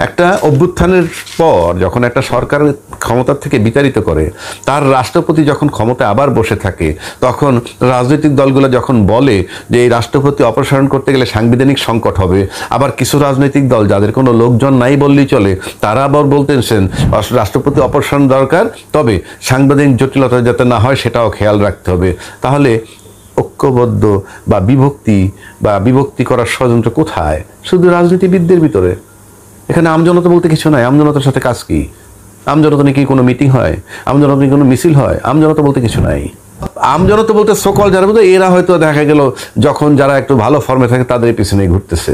একটা অভ্যুত্থানের পর যখন একটা সরকার ক্ষমতার থেকে বিতাড়িত করে, তার রাষ্ট্রপতি যখন ক্ষমতায় আবার বসে থাকে, তখন রাজনৈতিক দলগুলো যখন বলে যে এই রাষ্ট্রপতি অপসারণ করতে গেলে সাংবিধানিক সংকট হবে, আবার কিছু রাজনৈতিক দল যাদের কোনো লোকজন নাই বললেই চলে, তারা আবার বলতেছেন রাষ্ট্রপতি অপসারণ দরকার, তবে সাংবিধানিক জটিলতা যাতে না হয় সেটাও খেয়াল রাখতে হবে। তাহলে ঐক্যবদ্ধ বা বিভক্তি করার ষড়যন্ত্র কোথায়? শুধু রাজনীতিবিদদের ভিতরে। এখানে আমজনতা বলতে কিছু নাই। আমজনতার সাথে কাজ কি? আমজনতা নিয়ে কি কোনো মিটিং হয়? আমজনতা নিয়ে কোনো মিছিল হয়? আমজনতা বলতে কিছু নাই। আমজনতা বলতে সকল যারা বলতে এরা হয়তো দেখা গেল যখন যারা একটু ভালো ফর্মে থাকে তাদের পিছনে ঘুরতেছে।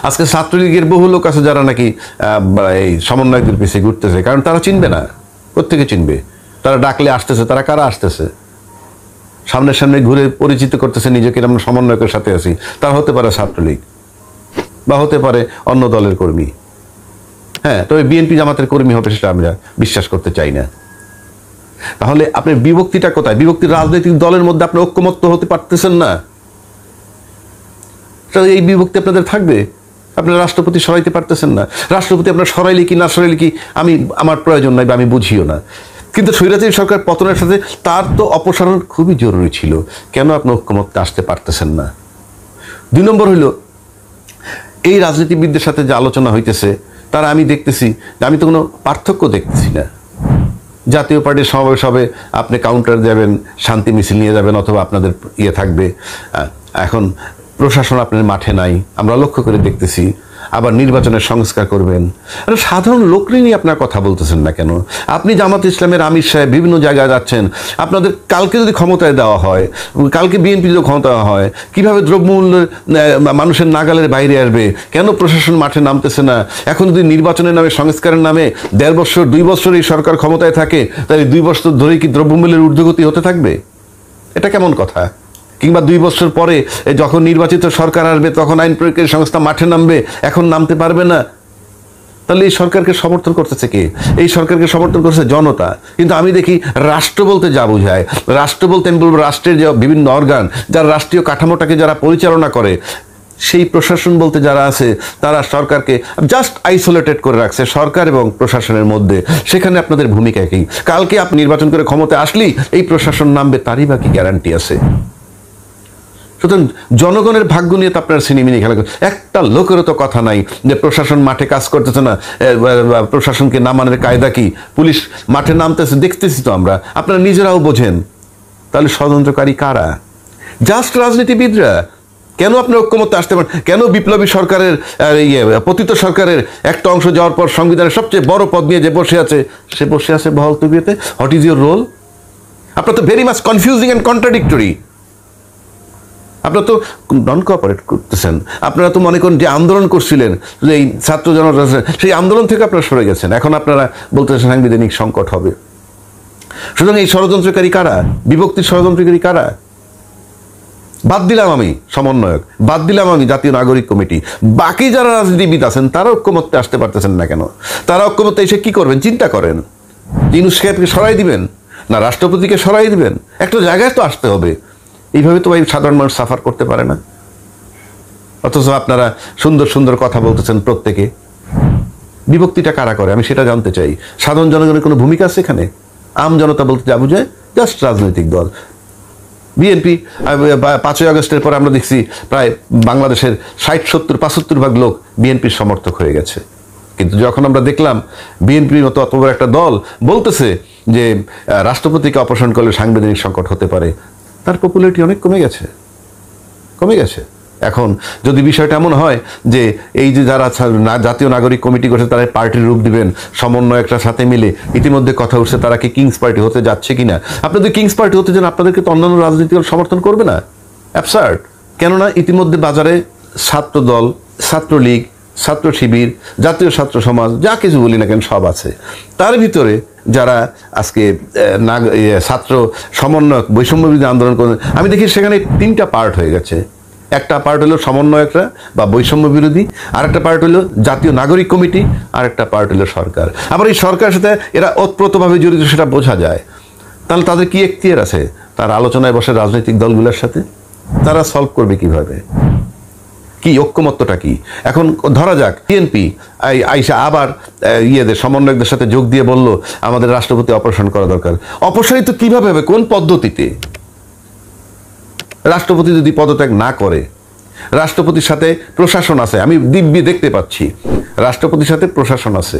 আজকে ছাত্রলীগের বহু লোক আছে যারা নাকি এই সমন্বয়কদের পিছিয়ে ঘুরতেছে, কারণ তারা চিনবে না। প্রত্যেকে চিনবে তারা ডাকলে আসতেছে। তারা কারা আসতেছে? সামনের সামনে ঘুরে পরিচিত করতেছে নিজেকে, আমরা সমন্বয়কের সাথে আছি। তারা হতে পারে ছাত্রলীগ বা হতে পারে অন্য দলের কর্মী। হ্যাঁ, তবে বিএনপি জামাতের কর্মী হবে সেটা আমরা বিশ্বাস করতে চাই না। তাহলে আপনার বিভক্তিটা কোথায়? বিভক্তির রাজনৈতিক দলের মধ্যে আপনি ঐক্যমত্য হতে পারতেছেন না। এই বিভক্তি আপনাদের থাকবে। আপনার রাষ্ট্রপতি সরাইতে পারতেছেন না। রাষ্ট্রপতি আপনার সরাইলে কি না সরাইলে কি আমার প্রয়োজন নাই বা আমি বুঝিও না। কিন্তু স্বৈরাচারী সরকার পতনের সাথে তার তো অপসারণ খুবই জরুরি ছিল। কেন আপনি ঐক্যমত্যে আসতে পারতেছেন না? 2 নম্বর হইল, এই রাজনীতিবিদদের সাথে যে আলোচনা হইতেছে তারা আমি দেখতেছি যে আমি তো কোনো পার্থক্য দেখতেছি না। জাতীয় পার্টির সমাবেশ হবে, আপনি কাউন্টার যাবেন, শান্তি মিছিল নিয়ে যাবেন, অথবা আপনাদের থাকবে। এখন প্রশাসন আপনার মাঠে নাই, আমরা লক্ষ্য করে দেখতেছি। আবার নির্বাচনের সংস্কার করবেন। আরে সাধারণ লোকরই নিয়ে আপনার কথা বলতেছেন না কেন? আপনি জামাত ইসলামের আমির সাহেব বিভিন্ন জায়গায় যাচ্ছেন। আপনাদের কালকে যদি ক্ষমতায় দেওয়া হয়, কালকে বিএনপি যদি ক্ষমতা হয়, কিভাবে দ্রব্যমূল্য মানুষের নাগালের বাইরে আসবে? কেন প্রশাসন মাঠে নামতেছে না? এখন যদি নির্বাচনের নামে, সংস্কারের নামে 1.5 বছর 2 বছর এই সরকার ক্ষমতায় থাকে, তাহলে 2 বছর ধরেই কি দ্রব্যমূল্যের ঊর্ধ্বগতি হতে থাকবে? এটা কেমন কথা? কিংবা 2 বছর পরে যখন নির্বাচিত সরকার আসবে তখন আইন প্রয়োগকারী সংস্থা মাঠে নামবে, এখন নামতে পারবে না। তাহলে এই সরকারকে সমর্থন করতেছে কে? এই সরকারকে সমর্থন করছে জনতা। কিন্তু আমি দেখি রাষ্ট্র বলতে যা বোঝায়, রাষ্ট্র বলতে আমি বলবো রাষ্ট্রের যে বিভিন্ন অর্গান, যারা রাষ্ট্রীয় কাঠামোটাকে যারা পরিচালনা করে, সেই প্রশাসন বলতে যারা আছে তারা সরকারকে জাস্ট আইসোলেটেড করে রাখছে সরকার এবং প্রশাসনের মধ্যে। সেখানে আপনাদের ভূমিকা কি? কালকে আপনি নির্বাচন করে ক্ষমতায় আসলেই এই প্রশাসন নামবে, তারই বা কি গ্যারান্টি আছে? সুতরাং জনগণের ভাগ্য নিয়ে তো আপনার সিনেমিনি খেলা। একটা লোকেরও তো কথা নাই যে প্রশাসন মাঠে কাজ করতেছে না, প্রশাসনকে নামানোর কায়দা কি? পুলিশ মাঠে নামতেছে দেখতেছি তো আমরা, আপনারা নিজেরাও বোঝেন। তাহলে ষড়যন্ত্রকারী কারা? জাস্ট রাজনীতিবিদরা। কেন আপনি ঐক্যমত্যে আসতে পারেন? কেন বিপ্লবী সরকারের পতিত সরকারের একটা অংশ যাওয়ার পর সংবিধানের সবচেয়ে বড় পদ নিয়ে যে বসে আছে বহাল তবিয়তে? What is your role? আপনার তো very much confusing and contradictory. আপনারা তো নন কোঅপারেট করতেছেন। আপনারা তো মনে করেন যে আন্দোলন করছিলেন, এই ছাত্র জনতা, সেই আন্দোলন থেকে আপনারা সরে গেছেন। এখন আপনারা বলতেছেন সাংবিধানিক সংকট হবে। সুতরাং এই ষড়যন্ত্রকারী কারা? বিভক্তির ষড়যন্ত্রকারী কারা? বাদ দিলাম আমি সমন্বয়ক, বাদ দিলাম আমি জাতীয় নাগরিক কমিটি, বাকি যারা রাজনীতিবিদ আছেন তারা ঐক্যমত্যে আসতে পারতেছেন না কেন? তারা ঐক্যমত্যে এসে কি করবেন চিন্তা করেন? ইউনূস সাহেবকে সরাই দিবেন না রাষ্ট্রপতিকে সরাই দিবেন? একটা জায়গায় তো আসতে হবে। এইভাবে তো ভাই সাধারণ মানুষ সাফার করতে পারে না। অথচ আপনারা সুন্দর সুন্দর কথা বলতেছেন প্রত্যেকে। বিভক্তিটা কারা করে আমি সেটা জানতে চাই। সাধারণ জনগণের কোনো ভূমিকা আছে এখানে? আম জনতা বলতে যা বুঝায় জাস্ট রাজনৈতিক দল। বিএনপি 5ই আগস্টের পর আমরা দেখছি প্রায় বাংলাদেশের 60-70-75% লোক বিএনপির সমর্থক হয়ে গেছে। কিন্তু যখন আমরা দেখলাম বিএনপির মতো অত বড় একটা দল বলতেছে যে রাষ্ট্রপতিকে অপসারণ করলে সাংবিধানিক সংকট হতে পারে, তার পপুলারিটি অনেক কমে গেছে। এখন যদি বিষয়টা এমন হয় যে এই যে যারা জাতীয় নাগরিক কমিটি করছে তারা পার্টির রূপ দিবেন, সমন্বয়কটার সাথে মিলে ইতিমধ্যে কথা উঠছে তারা কি কিংস পার্টি হতে যাচ্ছে কিনা। আপনাদের কিংস পার্টি হতে যান, আপনাদেরকে তো অন্যান্য রাজনীতিক সমর্থন করবে না? অ্যাবসার্ড। কেননা ইতিমধ্যে বাজারে ছাত্র দল, ছাত্রলীগ, ছাত্র শিবির, জাতীয় ছাত্র সমাজ, যা কিছু বলি না কেন সব আছে। তার ভিতরে যারা আজকে ছাত্র সমন্বয়ক বৈষম্য বিরোধী আন্দোলন করেন, আমি দেখি সেখানে 3টা পার্ট হয়ে গেছে। একটা পার্ট হলো সমন্বয়করা বা বৈষম্য বিরোধী, আরেকটা পার্ট হলো জাতীয় নাগরিক কমিটি, আরেকটা পার্ট হলো সরকার। আবার এই সরকারের সাথে এরা ওতপ্রোতভাবে জড়িত সেটা বোঝা যায়। তাহলে তাদের কি এখতিয়ার আছে? তার আলোচনায় বসে রাজনৈতিক দলগুলোর সাথে তারা সলভ করবে কিভাবে? কি ঐক্যমত্যটা কি? এখন ধরা যাক বিএনপি আইসা আবার সমন্বয়কদের সাথে যোগ দিয়ে বলল আমাদের রাষ্ট্রপতি অপারেশন করা দরকার। অপসারিত কিভাবে হবে, কোন পদ্ধতিতে? রাষ্ট্রপতি যদি পদত্যাগ না করে, রাষ্ট্রপতির সাথে প্রশাসন আছে, আমি দিব্যি দেখতে পাচ্ছি রাষ্ট্রপতির সাথে প্রশাসন আছে।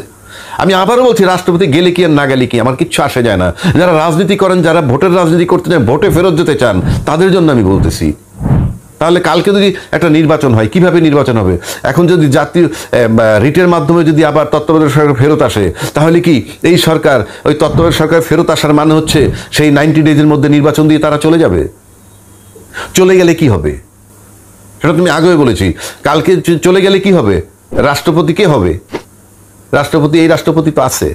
আমি আবারও বলছি, রাষ্ট্রপতি গেলে কি আর না গেলে কি, আমার কিচ্ছু আসে যায় না। যারা রাজনীতি করেন, যারা ভোটের রাজনীতি করতে চান, ভোটে ফেরত যেতে চান, তাদের জন্য আমি বলতেছি। তাহলে কালকে যদি একটা নির্বাচন হয়, কিভাবে নির্বাচন হবে? এখন যদি জাতীয় রিটের মাধ্যমে যদি আবার তত্ত্বাবধায়ক সরকার ফেরত আসে, তাহলে কি এই সরকার, ওই তত্ত্বাবধায়ক সরকার ফেরত আসার মানে হচ্ছে সেই 90 ডেজের মধ্যে নির্বাচন দিয়ে তারা চলে যাবে? চলে গেলে কি হবে সেটা তুমি আগেও বলেছি। কালকে চলে গেলে কি হবে? রাষ্ট্রপতি কে হবে? রাষ্ট্রপতি, এই রাষ্ট্রপতি তো আছে,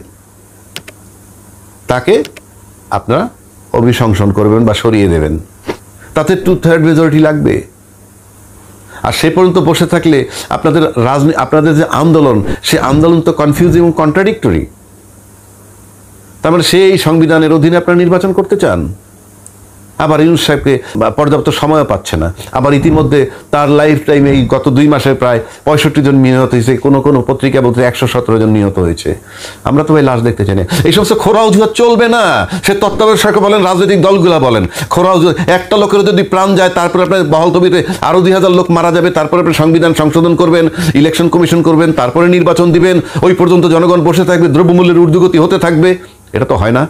তাকে আপনারা অভিশংসন করবেন বা সরিয়ে দেবেন। তাতে 2/3 মেজরিটি লাগবে। আর সে পর্যন্ত বসে থাকলে আপনাদের যে আন্দোলন, সে আন্দোলন তো কনফিউজ এবং কন্ট্রাডিক্টরি। তার মানে সেই সংবিধানের অধীনে আপনারা নির্বাচন করতে চান। আবার ইউনূস সাহেবকে পর্যাপ্ত সময়ও পাচ্ছে না। আবার ইতিমধ্যে তার লাইফ টাইমে এই গত 2 মাসে প্রায় 65 জন নিহত হয়েছে, কোনো কোনো পত্রিকা বলতে 117 জন নিহত হয়েছে। আমরা তো ভাই লাশ দেখতে চাই না। এই সমস্ত খোরা অজুহাত চলবে না। সে তত্ত্বাবধায়ক সরকার বলেন, রাজনৈতিক দলগুলা বলেন, খোরা অজুহাত। একটা লোকের যদি প্রাণ যায়, তারপরে আপনার বহাল তবিতে আরো 2000 লোক মারা যাবে, তারপরে আপনি সংবিধান সংশোধন করবেন, ইলেকশন কমিশন করবেন, তারপরে নির্বাচন দিবেন। ওই পর্যন্ত জনগণ বসে থাকবে, দ্রব্যমূল্যের ঊর্ধ্বগতি হতে থাকবে। এটা তো হয় না,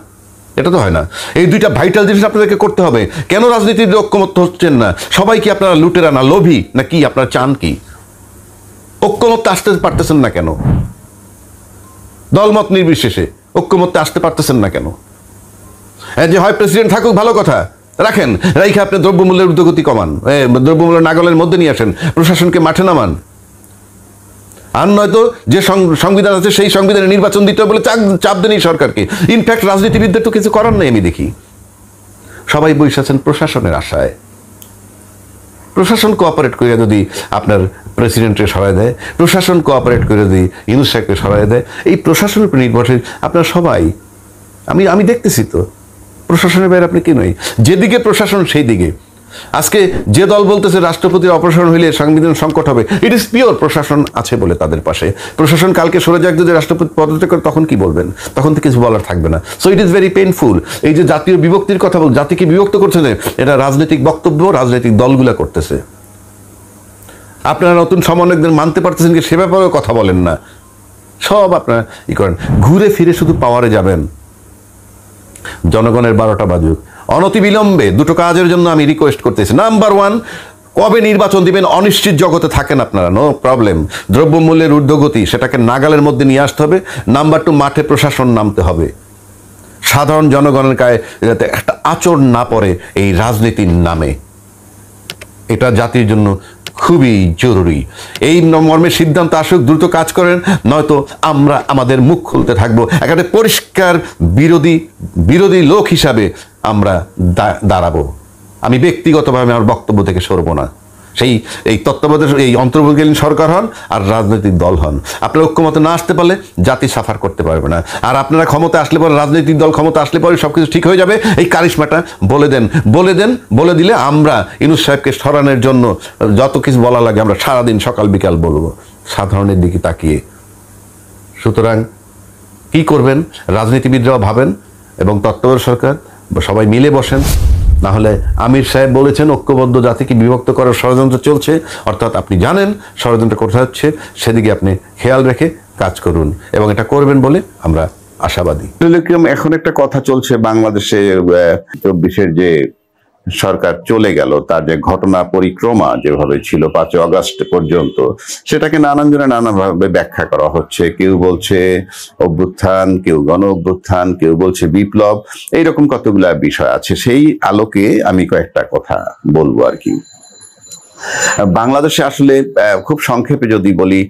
এটা তো হয় না। এই দুইটা ভাইটাল জিনিস আপনাদেরকে করতে হবে। কেন রাজনীতির ঐক্যমত্য হচ্ছেন না? সবাই কি আপনারা লুটেরা না, লোভী না কি? আপনারা চান কি? ঐক্যমত্যে আসতে পারতেছেন না কেন? দলমত নির্বিশেষে ঐক্যমত্যে আসতে পারতেছেন না কেন? যে হয় প্রেসিডেন্ট থাকুক, ভালো কথা, রাখেন, রাইখে আপনি দ্রব্যমূল্যের ঊর্ধ্বগতি কমান, দ্রব্যমূল্য নাগলের মধ্যে নিয়ে আসেন, প্রশাসনকে মাঠে নামান। আর নয়তো যে সংবিধান আছে সেই সংবিধানে নির্বাচন দিতে হবে বলে চাপ দেন এই সরকারকে। ইনফ্যাক্ট রাজনীতিবিদদের তো কিছু করার নেই। আমি দেখি সবাই বসে আছেন প্রশাসনের আশায়। প্রশাসন কোঅপারেট করে যদি আপনার প্রেসিডেন্টকে সরায় দেয়, প্রশাসন কোঅপারেট করে যদি ইউনূস সাহেবকে সরায় দেয়, এই প্রশাসনের উপর নির্ভরশীল আপনারা সবাই। আমি দেখতেছি তো, প্রশাসনের বাইরে আপনি কি নয়। যেদিকে প্রশাসন সেই দিকে। আজকে যে দল বলতেছে রাষ্ট্রপতির অপসারণ হইলে সংবিধান সংকট হবে, ইট ইজ পিওর প্রশাসন আছে বলে তাদের পাশে। প্রশাসন কালকে সরে যাক, যদি রাষ্ট্রপতি পদত্যাগ করে, তখন কি বলবেন? তখন তো কিছু বলার থাকবে না। So it is very painful. এই যে জাতীয় বিভক্তির কথা বল, জাতিকে বিভক্ত করছে, এটা রাজনৈতিক বক্তব্য রাজনৈতিক দলগুলা করতেছে। আপনারা নতুন সমন্বয়কদের মানতে পারতেছেন কি, সে ব্যাপারেও কথা বলেন না। সব আপনারা ই করেন, ঘুরে ফিরে শুধু পাওয়ারে যাবেন। জনগণের 12টা বাজুক। অনতিবিলম্বে দুটো কাজের জন্য আমি রিকোয়েস্ট করতেছি। নাম্বার 1, কবে নির্বাচন দিবেন? অনিশ্চিত জগতে থাকেন আপনারা, নো প্রবলেম। দ্রব্যমূল্যের ঊর্ধ্বগতি, সেটাকে নাগালের মধ্যে নিয়ে আসতে হবে। নাম্বার 2, মাঠে প্রশাসন নামতে হবে। সাধারণ জনগণের গায়ে যাতে একটা আঁচড় না পড়ে এই রাজনীতির নামে, এটা জাতির জন্য খুবই জরুরি। এই মর্মে সিদ্ধান্ত আসুক, দ্রুত কাজ করেন, নয়তো আমরা আমাদের মুখ খুলতে থাকবো। একটা পরিষ্কার বিরোধী লোক হিসাবে আমরা দাঁড়াবো। আমি ব্যক্তিগতভাবে আমার বক্তব্য থেকে সরবো না। এই তত্ত্বাবধায়ক, এই অন্তর্বর্তীকালীন সরকার হন আর রাজনৈতিক দল হন, আপনারা ঐক্যমতে না আসতে পারলে জাতি সাফার করতে পারবে না। আর আপনারা ক্ষমতা আসলে পরে, রাজনৈতিক দল ক্ষমতা আসলে পরে সবকিছু ঠিক হয়ে যাবে। এই কারিশমাটা বলে দিলে আমরা ইউনূস সাহেবকে সরানোর জন্য যত কিছু বলা লাগে আমরা সারাদিন সকাল বিকাল বলবো, সাধারণের দিকে তাকিয়ে। সুতরাং কি করবেন? রাজনীতিবিদরাও ভাবেন এবং তত্ত্বাবধায়ক সরকার সবাই মিলে বসেন। না হলে আমির সাহেব বলেছেন ঐক্যবদ্ধ জাতিকে বিভক্ত করার ষড়যন্ত্র চলছে, অর্থাৎ আপনি জানেন ষড়যন্ত্র কোথায় হচ্ছে, সেদিকে আপনি খেয়াল রেখে কাজ করুন এবং এটা করবেন বলে আমরা আশাবাদী। এখন একটা কথা চলছে বাংলাদেশে, 24-এর যে সরকার চলে গেল, তার যে ঘটনা পরিক্রমা যেভাবে ছিল 5 আগস্ট পর্যন্ত, সেটাকে নানানজনে নানাভাবে ব্যাখ্যা করা হচ্ছে। কেউ বলছে অভ্যুত্থান, কেউ গণ অভ্যুত্থান, কেউ বলছে বিপ্লব, এইরকম কতগুলা বিষয় আছে। সেই আলোকে আমি কয়েকটা কথা বলবো আর কি। বাংলাদেশে আসলে খুব সংক্ষেপে যদি বলি,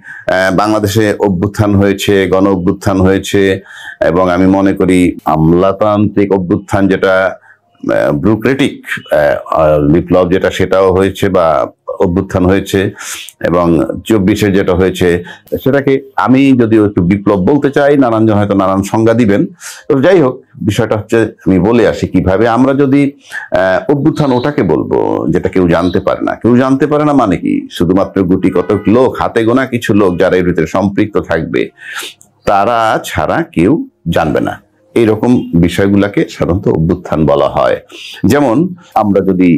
বাংলাদেশে অভ্যুত্থান হয়েছে, গণ অভ্যুত্থান হয়েছে, এবং আমি মনে করি আমলাতান্ত্রিক অভ্যুত্থান যেটা, ব্যুরোক্রেটিক বিপ্লব যেটা, সেটাও হয়েছে, বা অভ্যুত্থান হয়েছে এবং 24-এ যেটা হয়েছে সেটাকে আমি যদিও একটু বিপ্লব বলতে চাই, নানানজন হয়তো নানান সংজ্ঞা দিবেন। তো যাই হোক, বিষয়টা হচ্ছে আমি বলে আসি কিভাবে আমরা যদি অভ্যুত্থান ওটাকে বলবো যেটা কেউ জানতে পারে না। কেউ জানতে পারে না মানে কি, শুধুমাত্র গুটি কতক লোক, হাতে গোনা কিছু লোক যারা এর ভিতরে সম্পৃক্ত থাকবে, তারা ছাড়া কেউ জানবে না। এইরকম বিষয়গুলাকে সাধারণত অভ্যুত্থান বলা হয়। যেমন আমরা যদি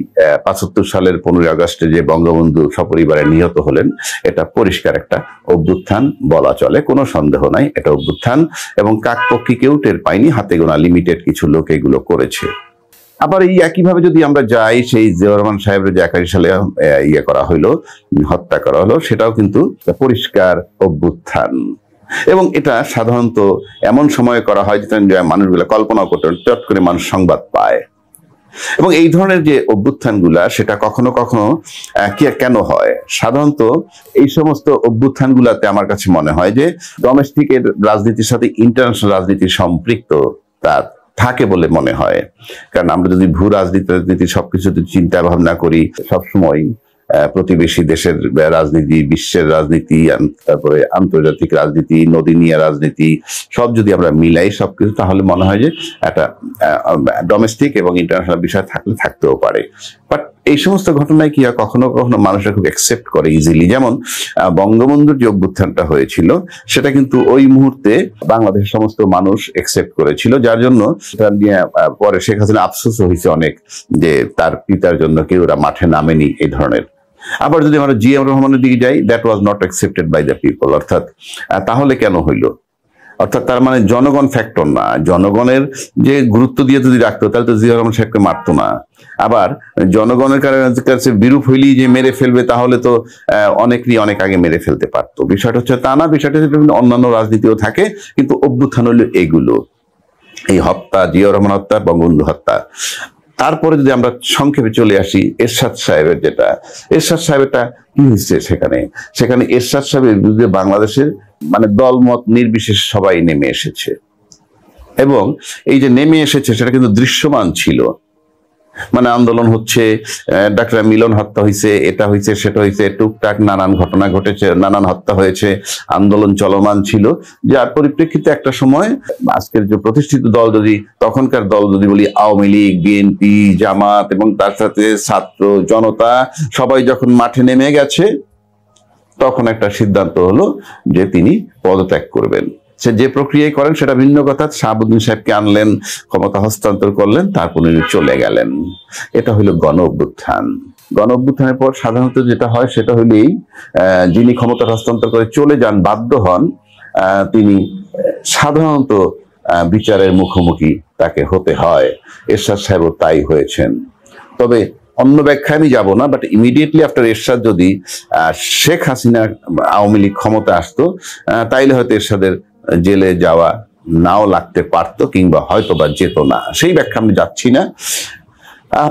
৭৫ সালের 15 আগস্টে যে বঙ্গবন্ধু সপরিবারে নিহত হলেন, এটা পরিষ্কার একটা অভ্যুত্থান বলা চলে, কোনো সন্দেহ নাই এটা অভ্যুত্থান। এবং কাকপক্ষী কেউ টের পায়নি, হাতে গোনা লিমিটেড কিছু লোক এগুলো করেছে। আবার এই একইভাবে যদি আমরা যাই, সেই জিয়াউর রহমান সাহেবের যে 81 সালে করা হইলো, হত্যা করা হলো, সেটাও কিন্তু পরিষ্কার অভ্যুত্থান। এবং এটা সাধারণত এমন সময় করা হয় যেটা মানুষগুলো কল্পনা করতে, চট করে মানুষ সংবাদ পায়। এবং এই ধরনের যে অভ্যুত্থানগুলা, সেটা কখনো কখনো কেন হয়, সাধারণত এই সমস্ত অভ্যুত্থানগুলাতে আমার কাছে মনে হয় যে ডোমেস্টিকের রাজনীতির সাথে ইন্টারন্যাশনাল রাজনীতির সম্পৃক্ত তা থাকে বলে মনে হয়। কারণ আমরা যদি ভূ রাজনীতি সবকিছু চিন্তা ভাবনা করি, সবসময় প্রতিবেশী দেশের রাজনীতি, বিশ্বের রাজনীতি, তারপরে আন্তর্জাতিক রাজনীতি, নদী নিয়ে রাজনীতি, সব যদি আমরা মিলাই সবকিছু, তাহলে মনে হয় যে একটা ডোমেস্টিক এবং ইন্টারন্যাশনাল বিষয় থাকতেও পারে। বাট এই সমস্ত ঘটনায় কি হয়, কখনো কখনো মানুষরা খুব অ্যাকসেপ্ট করে ইজিলি। যেমন বঙ্গবন্ধুর যে অভ্যুত্থানটা হয়েছিল, সেটা কিন্তু ওই মুহূর্তে বাংলাদেশের সমস্ত মানুষ অ্যাকসেপ্ট করেছিল, যার জন্য সেটা নিয়ে পরে শেখ হাসিনা আফসোস হয়েছে অনেক যে তার পিতার জন্য কেউ ওরা মাঠে নামেনি এই ধরনের। আবার যদি আমরা জিয়াউর রহমানের দিকে যাই, that was not accepted by the people. অর্থাৎ তাহলে কেন হইল, অর্থাৎ তার মানে জনগণ ফ্যাক্টর না। জনগণের যে গুরুত্ব দিয়ে যদি রাখতো, তাহলে তো জিয়াউর রহমান সাহেবকে মারতো না। আবার জনগণের কাছে বিরূপ হইলেই যে মেরে ফেলবে, তাহলে তো অনেকেরই অনেক আগে মেরে ফেলতে পারতো। বিষয়টা হচ্ছে তা না, বিষয়টা হচ্ছে অন্যান্য রাজনীতিও থাকে, কিন্তু অভ্যুত্থান হলো এগুলো, এই হত্যা, জিয়াউর রহমান হত্যা, বঙ্গবন্ধু হত্যা। তারপরে যদি আমরা সংক্ষেপে চলে আসি এরশাদ সাহেবের, যেটা এরশাদ সাহেবেরটা কি হয়েছে, সেখানে এরশাদ সাহেবের বিরুদ্ধে বাংলাদেশের মানে দলমত নির্বিশেষে সবাই নেমে এসেছে। এবং এই যে নেমে এসেছে, সেটা কিন্তু দৃশ্যমান ছিল। মানে আন্দোলন হচ্ছে, ডাক্তার মিলন হত্যা হয়েছে, এটা হয়েছে, সেটা হয়েছে, টুকটাক নানান ঘটনা ঘটেছে, নানান হত্যা হয়েছে, আন্দোলন চলমান ছিল। যার পরিপ্রেক্ষিতে একটা সময় আজকের যে প্রতিষ্ঠিত দল, যদি তখনকার দল যদি বলি, আওয়ামী লীগ, বিএনপি, জামাত এবং তার সাথে ছাত্র জনতা সবাই যখন মাঠে নেমে গেছে, তখন একটা সিদ্ধান্ত হলো যে তিনি পদত্যাগ করবেন। সে যে প্রক্রিয়ায় করেন সেটা ভিন্ন কথা। শাহাবুদ্দিন সাহেবকে আনলেন, ক্ষমতা হস্তান্তর করলেন, তারপর উনি চলে গেলেন। এটা হলো গণ অভ্যুত্থান। গণ অভ্যুত্থানের পর সাধারণত যেটা হয় সেটা হলেই যিনি ক্ষমতা হস্তান্তর করে চলে যান, বাধ্য হন, তিনি সাধারণত বিচারের মুখোমুখি তাকে হতে হয়। এরশাদ সাহেবও তাই হয়েছেন। তবে অন্য ব্যাখ্যা আমি যাব না, বাট ইমিডিয়েটলি আফটার এরশাদ যদি শেখ হাসিনা আওয়ামী লীগ ক্ষমতা আসতো, তাইলে হয়তো এরশাদের জেলে যাওয়া নাও লাগতে পারতো, কিংবা হয়তো বা যেত না। সেই ব্যাখ্যা আমি যাচ্ছি না।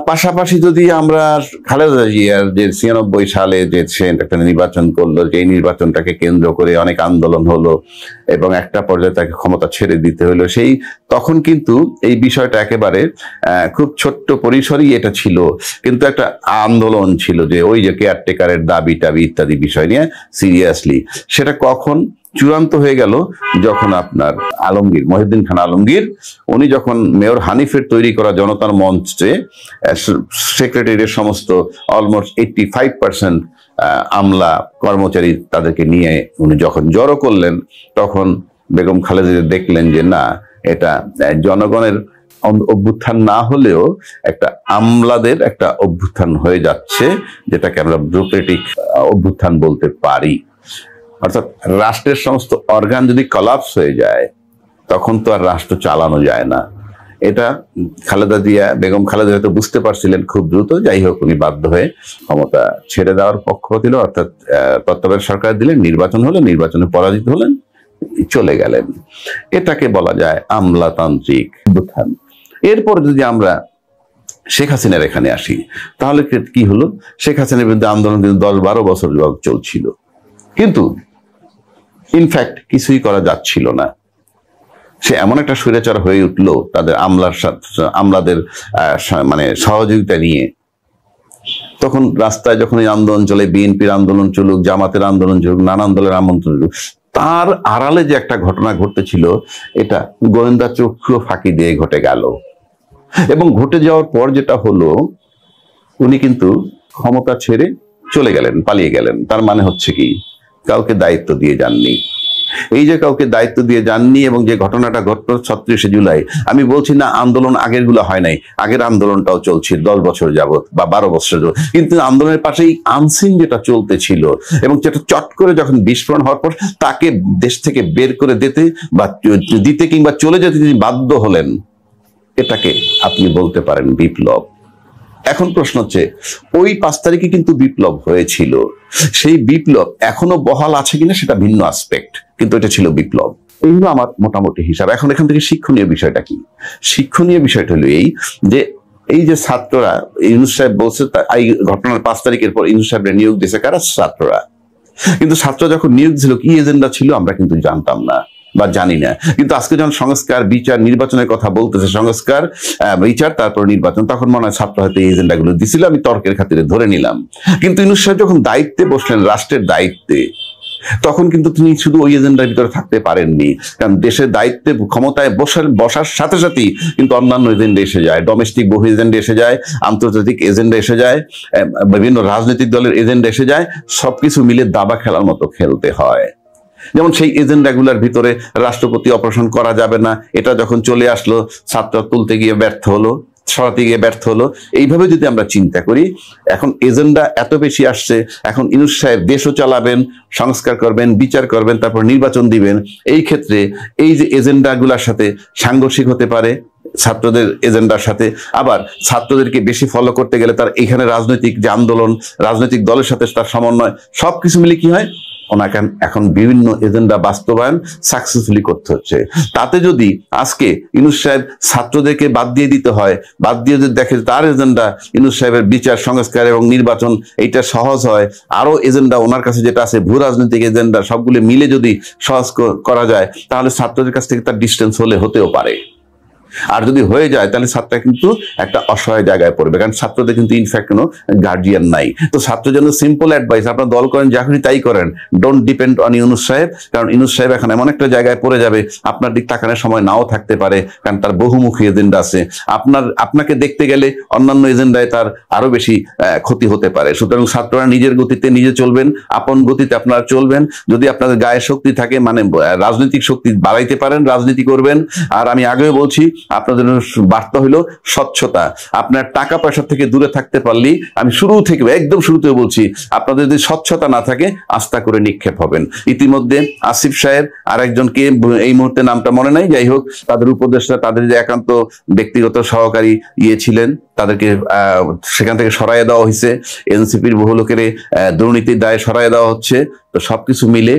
পাশাপাশি যদি আমরা খালেদা জিয়ার যে ৯৬ সালে যে একটা নির্বাচন করলো, যে নির্বাচনটাকে কেন্দ্র করে অনেক আন্দোলন হলো এবং একটা পর্যায়ে তাকে ক্ষমতা ছেড়ে দিতে হলো, তখন কিন্তু এই বিষয়টা একেবারে খুব ছোট্ট পরিসরই এটা ছিল, কিন্তু একটা আন্দোলন ছিল যে ওই যে কেয়ারটেকারের দাবি টাবি ইত্যাদি বিষয় নিয়ে সিরিয়াসলি। সেটা কখন চূড়ান্ত হয়ে গেল, যখন আপনার আলমগীর, মহিউদ্দিন খান আলমগীর, উনি যখন মেয়র হানিফের তৈরি করা জনতার মঞ্চে সেক্রেটারিয়েটের সমস্ত অলমোস্ট 85% আমলা কর্মচারী তাদেরকে নিয়ে উনি যখন জড়ো করলেন, তখন বেগম খালেদা দেখলেন যে না, এটা জনগণের অভ্যুত্থান না হলেও একটা আমলাদের একটা অভ্যুত্থান হয়ে যাচ্ছে, যেটাকে আমরা ব্যুরোক্রেটিক অভ্যুত্থান বলতে পারি। অর্থাৎ রাষ্ট্রের সমস্ত অর্গান যদি কলাপস হয়ে যায়, তখন তো আর রাষ্ট্র চালানো যায় না। এটা বেগম খালেদা হয়তো বুঝতে পারছিলেন খুব দ্রুত। যাই হোক, উনি বাধ্য হয়ে ক্ষমতা ছেড়ে দেওয়ার পক্ষ দিল, অর্থাৎ তত্ত্বাবধায়ক সরকার দিলেন, নির্বাচন হলো, নির্বাচনে পরাজিত হলেন, চলে গেলেন। এটাকে বলা যায় আমলাতান্ত্রিক অভ্যুত্থান। এরপর যদি আমরা শেখ হাসিনার এখানে আসি, তাহলে কি হলো? শেখ হাসিনার বিরুদ্ধে আন্দোলন কিন্তু 10-12 বছর চলছিল, কিন্তু ইনফ্যাক্ট কিছুই করা যাচ্ছিল না। সে এমন একটা স্বৈরাচার হয়ে উঠলো তাদের আমলাদের মানে সহযোগিতা নিয়ে, তখন রাস্তায় যখন এই আন্দোলন চলে, বিএনপির আন্দোলন চলুক, জামাতের আন্দোলন চলুক, নানান দলের আমন্ত্রণ চলুক, তার আড়ালে যে একটা ঘটনা ঘটতেছিল এটা গোয়েন্দা চক্ষু ফাঁকি দিয়ে ঘটে গেল। এবং ঘটে যাওয়ার পর যেটা হলো, উনি কিন্তু ক্ষমতা ছেড়ে চলে গেলেন, পালিয়ে গেলেন। তার মানে হচ্ছে কি, কাউকে দায়িত্ব দিয়ে যাননি। এই যে কাউকে দায়িত্ব দিয়ে যাননি এবং যে ঘটনাটা ঘটলো 36শে জুলাই, আমি বলছি না আন্দোলন আগের গুলো হয় নাই, আগের আন্দোলনটাও চলছে 10 বছর যাবত বা 12 বছর যাবত, কিন্তু আন্দোলনের পাশেই আনসিন যেটা চলতেছিল এবং যেটা চট করে যখন বিস্ফোরণ হওয়ার পর তাকে দেশ থেকে বের করে দিতে কিংবা চলে যেতে তিনি বাধ্য হলেন, এটাকে আপনি বলতে পারেন বিপ্লব। এখন প্রশ্ন হচ্ছে, ওই 5 তারিখে কিন্তু বিপ্লব হয়েছিল, সেই বিপ্লব এখনো বহাল আছে কিনা সেটা ভিন্ন আসপেক্ট, কিন্তু এটা ছিল বিপ্লব। এই হলো আমার মোটামুটি হিসাব। এখন এখান থেকে শিক্ষণীয় বিষয়টা কি? শিক্ষণীয় বিষয়টা হলো এই যে ছাত্ররা, ইউনূস সাহেব বলছে এই ঘটনার 5 তারিখের পর ইউনূস সাহেবরা নিয়োগ দিয়েছে কারা? ছাত্ররা। কিন্তু ছাত্র যখন নিয়োগ ছিল, কি এজেন্ডা ছিল আমরা কিন্তু জানতাম না বা জানি না। কিন্তু আজকে যখন সংস্কার, বিচার, নির্বাচনের কথা বলতেছে, সংস্কার, বিচার, তারপর নির্বাচন, তখন মনে হয় ছাত্র হয়তো এই এজেন্ডা গুলো দিছিল, আমি তর্কের খাতিরে ধরে নিলাম। কিন্তু ইউনূস সাহেব যখন দায়িত্বে বসলেন, রাষ্ট্রের দায়িত্বে, তখন কিন্তু তিনি শুধু ওই এজেন্ডার ভিতরে থাকতে পারেননি। কারণ দেশের দায়িত্বে ক্ষমতায় বসার সাথে সাথেই কিন্তু অন্যান্য এজেন্ডা এসে যায়, ডোমেস্টিক বহু এজেন্ডা এসে যায়, আন্তর্জাতিক এজেন্ডা এসে যায়, বিভিন্ন রাজনৈতিক দলের এজেন্ডা এসে যায়, সবকিছু মিলে দাবা খেলার মতো খেলতে হয়। যেমন সেই এজেন্ডাগুলোর ভিতরে রাষ্ট্রপতি অপারেশন করা যাবে না, এটা যখন চলে আসলো, ছাত্ররা তুলতে গিয়ে ব্যর্থ হলো, সরাতে গিয়ে ব্যর্থ হলো। এইভাবে যদি আমরা চিন্তা করি, এখন এজেন্ডা এত বেশি আসছে, এখন ইউনূস সাহেব দেশও চালাবেন, সংস্কার করবেন, বিচার করবেন, তারপর নির্বাচন দিবেন। এই ক্ষেত্রে এই যে এজেন্ডাগুলোর সাথে সাংঘর্ষিক হতে পারে ছাত্রদের এজেন্ডার সাথে। আবার ছাত্রদেরকে বেশি ফলো করতে গেলে তার এখানে রাজনৈতিক যে আন্দোলন, রাজনৈতিক দলের সাথে তার সমন্বয়, সবকিছু মিলে কি হয়, ওনাকে এখন বিভিন্ন এজেন্ডা বাস্তবায়ন সাকসেসফুলি করতে হচ্ছে। তাতে যদি আজকে ইউনূস সাহেব ছাত্রদেরকে বাদ দিয়ে দিতে হয়, বাদ দিয়ে যদি দেখে তার এজেন্ডা ইউনূস সাহেবের বিচার, সংস্কার এবং নির্বাচন, এইটা সহজ হয়, আরো এজেন্ডা ওনার কাছে যেটা আছে ভূ রাজনৈতিক এজেন্ডা, সবগুলো মিলে যদি সহজ করা যায়, তাহলে ছাত্রদের কাছ থেকে তার ডিস্টেন্স হতেও পারে। আর যদি হয়ে যায় তাহলে ছাত্ররা কিন্তু একটা অসহায় জায়গায় পড়বে, কারণ ছাত্রদের কিন্তু ইনফ্যাক্ট কোনো গার্জিয়ান নাই। তো ছাত্রের জন্য সিম্পল অ্যাডভাইস, আপনার দল করেন, যা খুশি তাই করেন, ডোন্ট ডিপেন্ড অন ইউনূস সাহেব। কারণ ইউনূস সাহেব এখন এমন একটা জায়গায় পড়ে যাবে, আপনার দিক তাকানোর সময় নাও থাকতে পারে, কারণ তার বহুমুখী এজেন্ডা আছে। আপনাকে দেখতে গেলে অন্যান্য এজেন্ডায় তার আরো বেশি ক্ষতি হতে পারে। সুতরাং ছাত্ররা নিজের গতিতে নিজে চলবেন, আপন গতিতে আপনারা চলবেন। যদি আপনাদের গায়ে শক্তি থাকে, মানে রাজনৈতিক শক্তি বাড়াইতে পারেন, রাজনীতি করবেন। আর আমি আগেও বলছি, আপনাদের বার্তা হইল স্বচ্ছতা। আপনার টাকা পয়সা থেকে দূরে থাকতে পারলেই, আমি একদম শুরুতেও বলছি, আপনাদের যদি স্বচ্ছতা না থাকে আস্থা করে নিক্ষেপ হবেন। ইতিমধ্যে আসিফ সাহেব আর একজনকে, এই মুহূর্তে নামটা মনে নাই, যাই হোক, তাদের উপদেষ্টা, তাদের যে একান্ত ব্যক্তিগত সহকারী ছিলেন, তাদেরকে সেখান থেকে সরাইয়ে দেওয়া হয়েছে। এনসিপির বহু লোকের দুর্নীতির দায়ে সরাইয়ে দেওয়া হচ্ছে। তো সবকিছু মিলে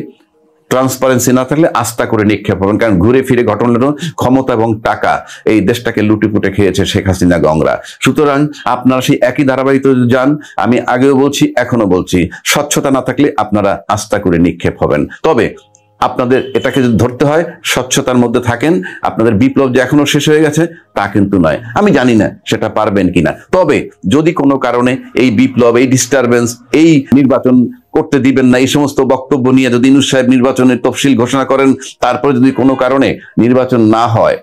ট্রান্সপারেন্সি না থাকলে আস্থা করে নিক্ষেপ হবেন, কারণ ঘুরে ফিরে ঘটনার ক্ষমতা এবং টাকা এই দেশটাকে লুটিপুটে খেয়েছে শেখ হাসিনা গংরা। সুতরাং আপনারা সেই একই ধারাবাহিকতা যান। আমি আগেও বলছি, এখনো বলছি, স্বচ্ছতা না থাকলে আপনারা আস্থা করে নিক্ষেপ হবেন। তবে আপনাদের এটাকে যদি ধরতে হয়, স্বচ্ছতার মধ্যে থাকেন, আপনাদের বিপ্লব যে এখনো শেষ হয়ে গেছে তা কিন্তু নয়। আমি জানি না সেটা পারবেন কিনা, তবে যদি কোনো কারণে এই বিপ্লব, এই ডিস্টারবেন্স, এই নির্বাচন করতে দিবেন না, এই সমস্ত বক্তব্য নিয়ে যদি ইউনূস সাহেব নির্বাচনের তফসিল ঘোষণা করেন, তারপরে যদি কোনো কারণে নির্বাচন না হয়,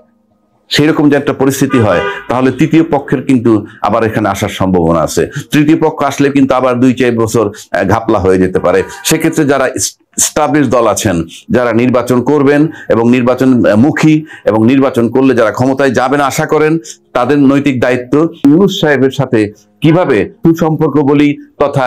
সেরকম যে একটা পরিস্থিতি হয়, তাহলে তৃতীয় পক্ষের কিন্তু আবার এখানে আসার সম্ভাবনা আছে। তৃতীয় পক্ষ আসলে কিন্তু আবার 2-4 বছর ঘাপলা হয়ে যেতে পারে। সেক্ষেত্রে যারা স্টাবলিশ দল আছেন, যারা নির্বাচন করবেন এবং নির্বাচন মুখী এবং নির্বাচন করলে যারা ক্ষমতায় যাবেন আশা করেন, তাদের নৈতিক দায়িত্ব ইউনূস সাহেবের সাথে কিভাবে সুসম্পর্ক বলি তথা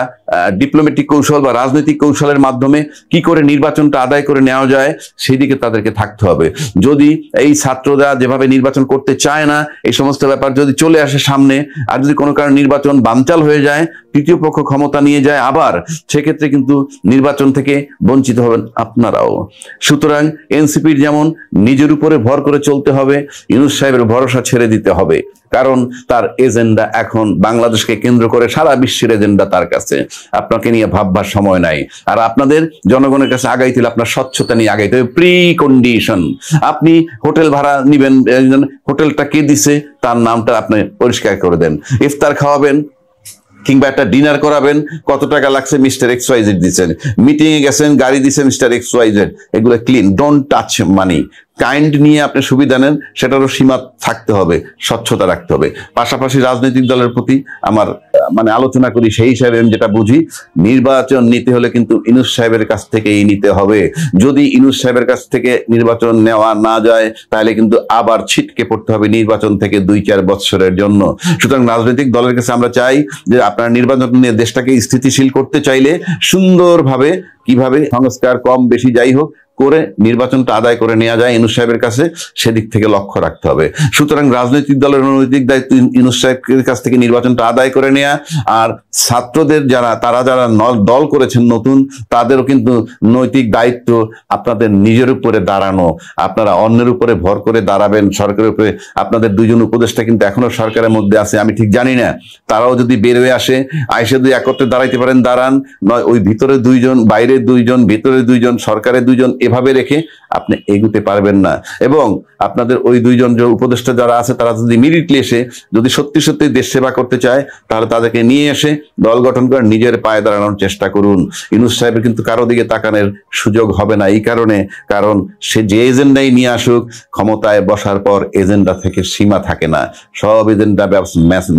ডিপ্লোম্যাটিক কৌশল বা রাজনৈতিক কৌশলের মাধ্যমে কি করে নির্বাচনটা আদায় করে নেওয়া যায়, সেই দিকে তাদেরকে থাকতে হবে। যদি এই ছাত্ররা যেভাবে নির্বাচন করতে চায় না, এই সমস্ত ব্যাপার যদি চলে আসে সামনে, আর যদি কোনো কারণে নির্বাচন বানচাল হয়ে যায়, তৃতীয় পক্ষ ক্ষমতা নিয়ে যায় আবার, সেক্ষেত্রে কিন্তু নির্বাচন থেকে বঞ্চিত হবেন আপনারাও। সুতরাং এনসিপির যেমন নিজের উপরে ভর করে চলতে হবে, ইউনূস সাহেবের ভরসা ছেড়ে দিতে হবে, কারণ তার এজেন্ডা এখন বাংলাদেশকে কেন্দ্র করে সারা বিশ্বের এজেন্ডা তার কাছে। আপনাকে নিয়ে ভাববার সময় নাই। আর আপনাদের জনগণের কাছে আগাইতে হলে আপনার স্বচ্ছতা নিয়ে আগাইতে হবে, প্রি কন্ডিশন। আপনি হোটেল ভাড়া নিবেন, হোটেলটা কে দিছে তার নামটা আপনি পরিষ্কার করে দেন। ইফতার খাওয়াবেন, কিংবা একটা ডিনার করাবেন, কত টাকা লাগছে, মিস্টার এক্স ওয়াই জেড দিচ্ছেন, মিটিং এ গেছেন, গাড়ি দিচ্ছে মিস্টার এক্স ওয়াই জেড, এগুলো clean, don't touch money. Kind নিয়ে আপনি সুবিধা নেন, সেটারও সীমা থাকতে হবে, স্বচ্ছতা রাখতে হবে। পাশাপাশি রাজনৈতিক দলের প্রতি আমার মানে আলোচনা করি, সেই হিসাবে আমি যেটা বুঝি, নির্বাচন নিতে হলে কিন্তু ইউনূস সাহেবের কাছ থেকেই নিতে হবে। যদি ইউনূস সাহেবের কাছ থেকে নির্বাচন নেওয়া না যায়, তাহলে কিন্তু আবার ছিটকে পড়তে হবে নির্বাচন থেকে 2-4 বছরের জন্য। সুতরাং রাজনৈতিক দলের কাছে আমরা চাই যে আপনারা নির্বাচন নিয়ে দেশটাকে স্থিতিশীল করতে চাইলে সুন্দরভাবে কিভাবে সংস্কার কম বেশি যাই হোক করে নির্বাচনটা আদায় করে নেওয়া যায় ইউনূস সাহেবের কাছে, সেদিক থেকে লক্ষ্য রাখতে হবে। সুতরাং রাজনৈতিক দলের নৈতিক দায়িত্ব ইউনূস সাহেবের কাছ থেকে নির্বাচনটা আদায় করে নেওয়া, আর ছাত্রদের যারা দল করেছেন নতুন, তাদেরও কিন্তু নৈতিক দায়িত্ব আপনাদের নিজের উপরে দাঁড়ানো। আপনারা অন্যের উপরে ভর করে দাঁড়াবেন, সরকারের উপরে। আপনাদের 2জন উপদেষ্টা কিন্তু এখনো সরকারের মধ্যে আছে, আমি ঠিক জানি না, তারাও যদি বের হয়ে আসে, আইসে যদি একত্রে দাঁড়াইতে পারেন দাঁড়ান, নয় ওই ভিতরে 2জন, বাইরে 2জন, ভিতরে 2জন, সরকারে 2জন, এভাবে রেখে আপনি এগুতে পারবেন না। এবং আপনাদের ওই 2জন যে উপদেষ্টা যারা আছে, তারা যদি ইমিডিয়েটলি এসে যদি সত্যি সত্যি দেশ সেবা করতে চায়, তাহলে তাদেরকে নিয়ে এসে দল গঠন করে নিজের পায়ে দাঁড়ানোর চেষ্টা করুন। ইউনূস সাহেবের কিন্তু কারো দিকে তাকানোর সুযোগ হবে না, এই কারণে, কারণ সে যে এজেন্ডাই নিয়ে আসুক, ক্ষমতায় বসার পর এজেন্ডা থেকে সীমা থাকে না। সব এজেন্ডা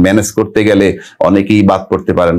ম্যানেজ করতে গেলে অনেকেই বাদ পড়তে পারেন।